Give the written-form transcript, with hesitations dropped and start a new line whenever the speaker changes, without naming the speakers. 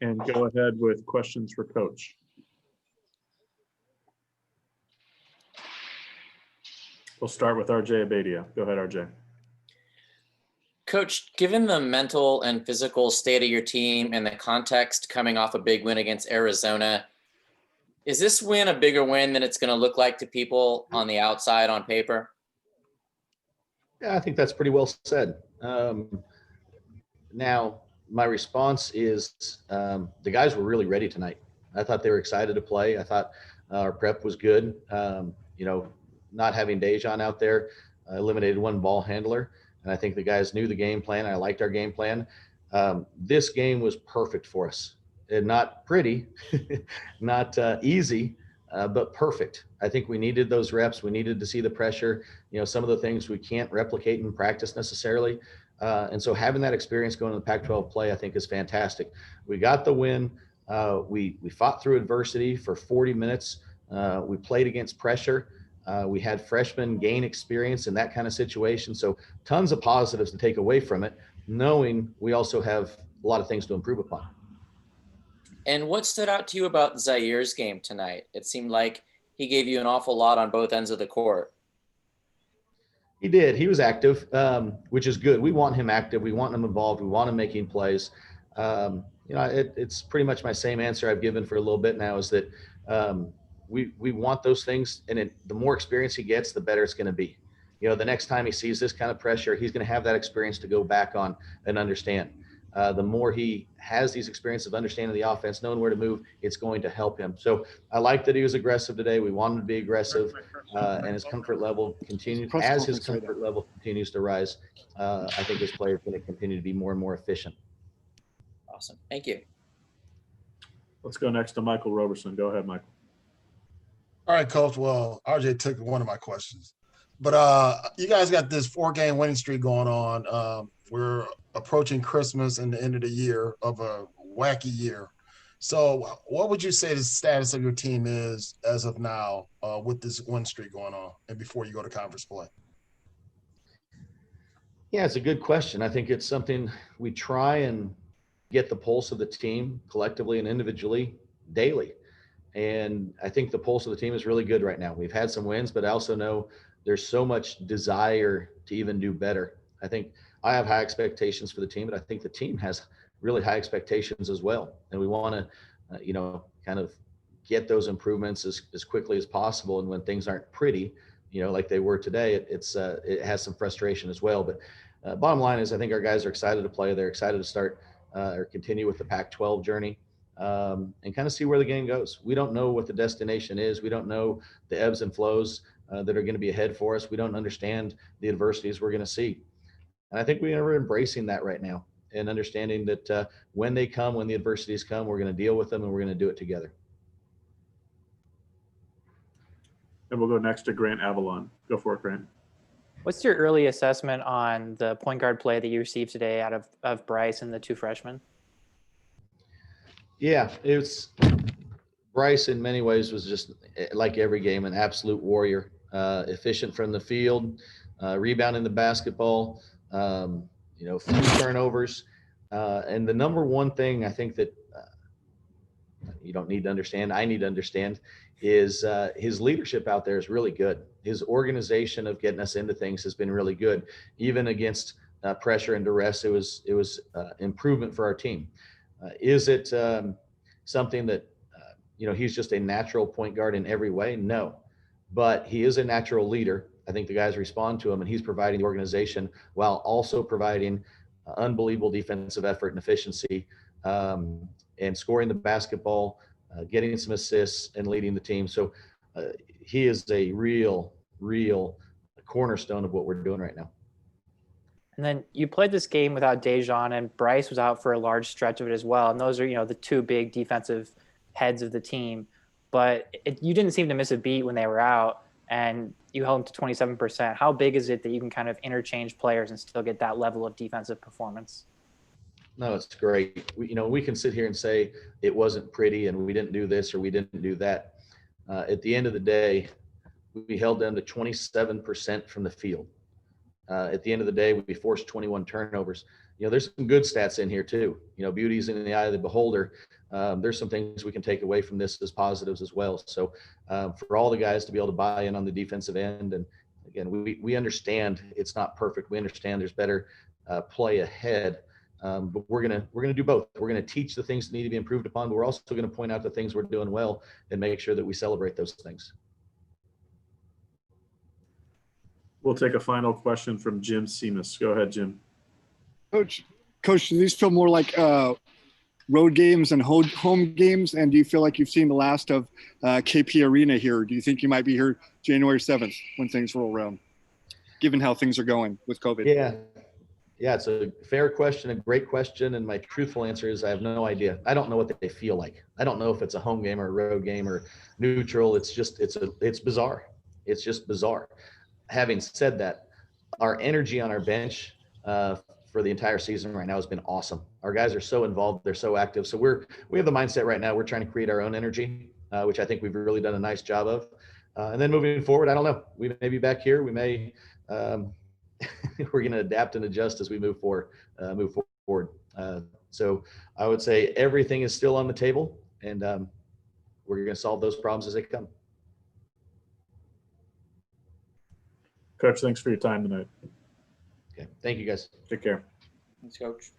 And go ahead with questions for Coach. We'll start with RJ Abadia. Go ahead, RJ.
Coach, given the mental and physical state of your team and the context coming off a big win against Arizona, is this win a bigger win than it's going to look like to people on the outside on paper?
Yeah, I think that's pretty well said. Now, my response is the guys were really ready tonight. I thought they were excited to play. I thought our prep was good. Not having Dejan out there eliminated one ball handler. And I think the guys knew the game plan. I liked our game plan. This game was perfect for us. And not pretty, not easy, but perfect. I think we needed those reps. We needed to see the pressure. Some of the things we can't replicate in practice necessarily. And so having that experience going to the Pac-12 play, I think is fantastic. We got the win. We fought through adversity for 40 minutes. We played against pressure. We had freshmen gain experience in that kind of situation. So tons of positives to take away from it, knowing we also have a lot of things to improve upon.
And what stood out to you about Zaire's game tonight? It seemed like he gave you an awful lot on both ends of the court.
He did. He was active, which is good. We want him active. We want him involved. We want him making plays. It's pretty much my same answer I've given for a little bit now, is that we want those things. And the more experience he gets, the better it's going to be. The next time he sees this kind of pressure, he's going to have that experience to go back on and understand. The more he has these experiences of understanding the offense, knowing where to move, it's going to help him. So I like that he was aggressive today. We want him to be aggressive, and his comfort level continues. As his comfort level continues to rise, I think his play is going to continue to be more and more efficient.
Awesome. Thank you.
Let's go next to Michael Roberson. Go ahead, Michael.
All right, Coach. Well, RJ took one of my questions. But you guys got this 4-game winning streak going on. We're approaching Christmas and the end of the year of a wacky year. So what would you say the status of your team is as of now with this win streak going on and before you go to conference play?
Yeah, it's a good question. I think it's something we try and get the pulse of the team collectively and individually daily. And I think the pulse of the team is really good right now. We've had some wins, but I also know there's so much desire to even do better. I think I have high expectations for the team, but I think the team has really high expectations as well. And we want to, kind of get those improvements as quickly as possible. And when things aren't pretty, like they were today, it has some frustration as well. But bottom line is I think our guys are excited to play. They're excited to start or continue with the Pac-12 journey. And kind of see where the game goes. We don't know what the destination is. We don't know the ebbs and flows that are going to be ahead for us. We don't understand the adversities we're going to see. And I think we are embracing that right now and understanding that when they come, when the adversities come, we're going to deal with them and we're going to do it together.
And we'll go next to Grant Avalon. Go for it, Grant.
What's your early assessment on the point guard play that you received today out of Bryce and the two freshmen?
Yeah, Bryce in many ways was just like every game, an absolute warrior, efficient from the field, rebounding the basketball, few turnovers. And the number one thing I think that you don't need to understand, I need to understand, is his leadership out there is really good. His organization of getting us into things has been really good. Even against pressure and duress, it was improvement for our team. Is it something that, he's just a natural point guard in every way? No, but he is a natural leader. I think the guys respond to him, and he's providing the organization while also providing unbelievable defensive effort and efficiency, and scoring the basketball, getting some assists and leading the team. So he is a real cornerstone of what we're doing right now.
And then you played this game without Dejan, and Bryce was out for a large stretch of it as well. And those are, the two big defensive heads of the team. But you didn't seem to miss a beat when they were out, and you held them to 27%. How big is it that you can kind of interchange players and still get that level of defensive performance?
No, it's great. We can sit here and say it wasn't pretty and we didn't do this or we didn't do that. At the end of the day, we held them to 27% from the field. At the end of the day, we forced 21 turnovers. there's some good stats in here too. Beauty's in the eye of the beholder. There's some things we can take away from this as positives as well. So for all the guys to be able to buy in on the defensive end, and again, we understand it's not perfect. We understand there's better play ahead, but we're gonna do both. We're gonna teach the things that need to be improved upon, but we're also gonna point out the things we're doing well and make sure that we celebrate those things.
We'll take a final question from Jim Seamus. Go ahead, Jim.
Coach, do these feel more like road games and home games? And do you feel like you've seen the last of KP Arena here? Do you think you might be here January 7th when things roll around, given how things are going with COVID?
Yeah, it's a fair question, a great question. And my truthful answer is I have no idea. I don't know what they feel like. I don't know if it's a home game or a road game or neutral. It's bizarre. It's just bizarre. Having said that, our energy on our bench for the entire season right now has been awesome. Our guys are so involved. They're so active. So we have the mindset right now. We're trying to create our own energy, which I think we've really done a nice job of. And then moving forward, I don't know. We may be back here. We may, we're going to adapt and adjust as we move forward. So I would say everything is still on the table, and we're going to solve those problems as they come.
Coach, thanks for your time tonight.
Okay. Thank you, guys.
Take care.
Thanks, Coach.